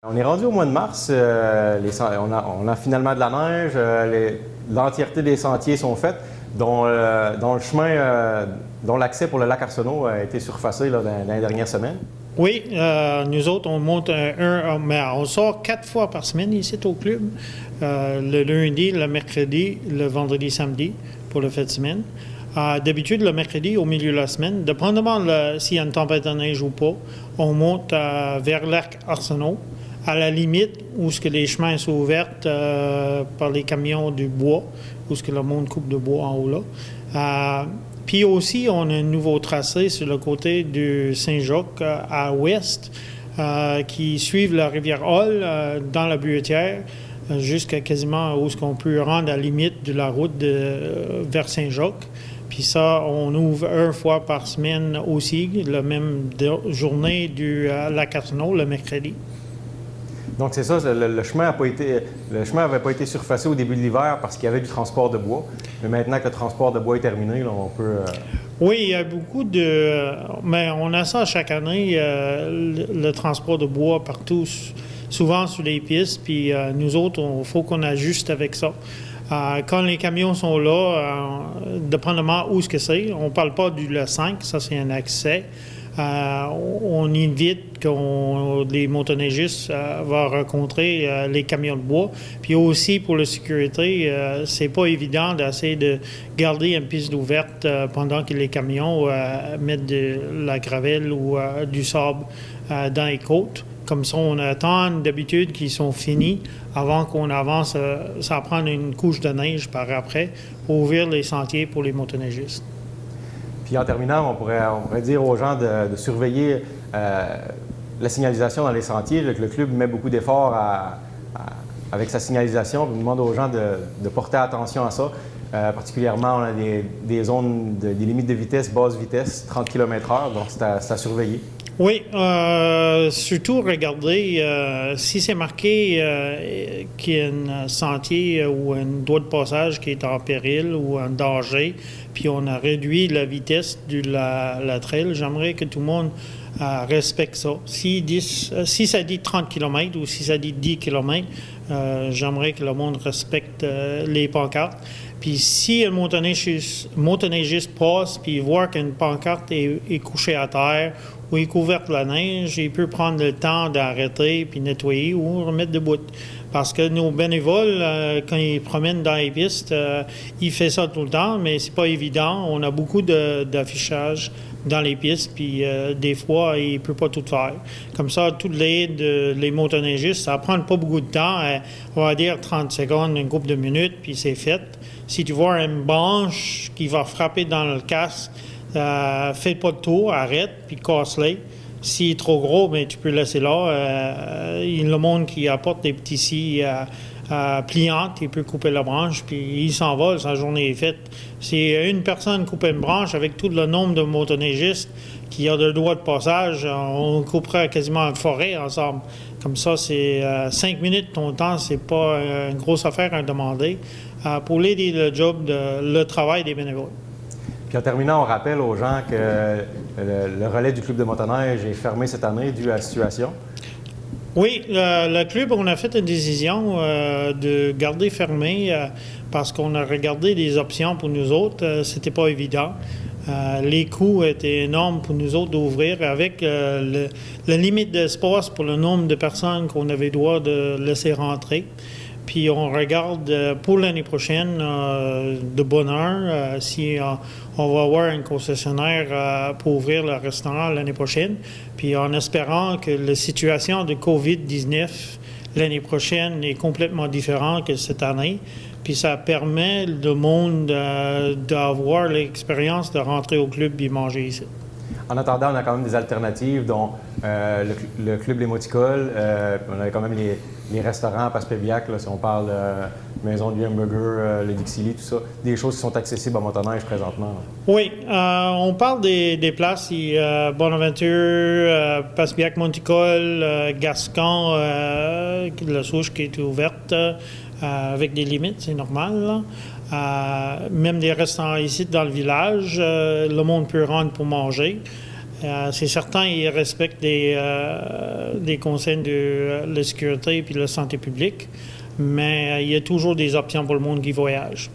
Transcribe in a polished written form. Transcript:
On est rendu au mois de mars, on a finalement de la neige, l'entièreté des sentiers sont faits, dont le chemin, dont l'accès pour le lac Arsenault a été surfacé là, dans les dernières semaines. Oui, nous autres, on monte mais on sort 4 fois par semaine ici au club. Le lundi, le mercredi, le vendredi, samedi pour le fin de semaine. D'habitude, le mercredi, au milieu de la semaine, dépendamment s'il y a une tempête de neige ou pas, on monte vers le lac Arsenault, à la limite où ce que les chemins sont ouverts par les camions du bois, où ce que le monde coupe de bois en haut là. Puis aussi, on a un nouveau tracé sur le côté du Saint-Jacques à l'ouest qui suivent la rivière Hall dans la Buetière jusqu'à quasiment où ce qu'on peut rendre à la limite de la route vers Saint-Jacques. Puis ça, on ouvre une fois par semaine aussi, la même journée du lac Arsenault, le mercredi. Donc c'est ça, le chemin n'avait pas été surfacé au début de l'hiver parce qu'il y avait du transport de bois. Mais maintenant que le transport de bois est terminé, là, on peut... Oui, il y a beaucoup de... Mais on a ça chaque année, le transport de bois partout, souvent sur les pistes. Puis nous autres, il faut qu'on ajuste avec ça. Quand les camions sont là, dépendamment où ce que c'est, on ne parle pas du Le5, ça c'est un accès. On invite que les motoneigistes vont rencontrer les camions de bois. Puis aussi pour la sécurité, c'est pas évident d'essayer de garder une piste ouverte pendant que les camions mettent de la gravelle ou du sable dans les côtes. Comme ça, on attend d'habitude qu'ils sont finis avant qu'on avance. Ça prend une couche de neige par après pour ouvrir les sentiers pour les motoneigistes. Puis en terminant, on pourrait dire aux gens de surveiller la signalisation dans les sentiers. Le club met beaucoup d'efforts avec sa signalisation. On demande aux gens de porter attention à ça. Particulièrement, on a des zones, des limites de vitesse, basse vitesse, 30 km/h, donc c'est à surveiller. Oui, surtout regarder si c'est marqué qu'il y a un sentier ou une voie de passage qui est en péril ou en danger, puis on a réduit la vitesse de la trail. J'aimerais que tout le monde respecte ça. Si ça dit 30 km ou si ça dit 10 km, j'aimerais que le monde respecte les pancartes. Puis si un motoneigiste passe puis voit qu'une pancarte est couchée à terre ou est couverte de la neige, il peut prendre le temps d'arrêter puis nettoyer ou remettre debout. Parce que nos bénévoles, quand ils promènent dans les pistes, ils font ça tout le temps, mais c'est pas évident. On a beaucoup d'affichage dans les pistes, puis des fois, ils ne peuvent pas tout faire. Comme ça, toutes les motoneigistes, ça prend pas beaucoup de temps, on va dire 30 secondes, une couple de minutes, puis c'est fait. Si tu vois une branche qui va frapper dans le casque, fais pas de tour, arrête, puis casse-les. S'il est trop gros, bien, tu peux le laisser là. Il y a le monde qui apporte des petits scies pliantes, il peut couper la branche, puis il s'en va, sa journée est faite. Si une personne coupe une branche avec tout le nombre de motoneigistes qui a le droit de passage, on couperait quasiment une forêt ensemble. Comme ça, c'est 5 minutes ton temps, c'est pas une grosse affaire à demander pour l'aider le travail des bénévoles. Puis en terminant, on rappelle aux gens que le relais du club de motoneige est fermé cette année dû à la situation. Oui, le club, on a fait une décision de garder fermé parce qu'on a regardé les options pour nous autres. C'était pas évident. Les coûts étaient énormes pour nous autres d'ouvrir avec la limite d'espace pour le nombre de personnes qu'on avait droit de laisser rentrer. Puis on regarde pour l'année prochaine de bonne heure si on va avoir un concessionnaire pour ouvrir le restaurant l'année prochaine. Puis en espérant que la situation de COVID-19 l'année prochaine est complètement différente que cette année. Puis ça permet le monde d'avoir l'expérience de rentrer au club et manger ici. En attendant, on a quand même des alternatives, dont le club Les Moticoles, on a quand même les restaurants à Passepébiac, là, si on parle Maison du Hamburger, le Dixili, tout ça, des choses qui sont accessibles à motoneige présentement. Oui, on parle des places, Bonaventure, Passepébiac, Monticole, Gascon, la souche qui est ouverte avec des limites, c'est normal, là. Même des restaurants ici dans le village, le monde peut rentrer pour manger. C'est certain, ils respectent des conseils de la sécurité et de la santé publique, mais il y a toujours des options pour le monde qui voyage.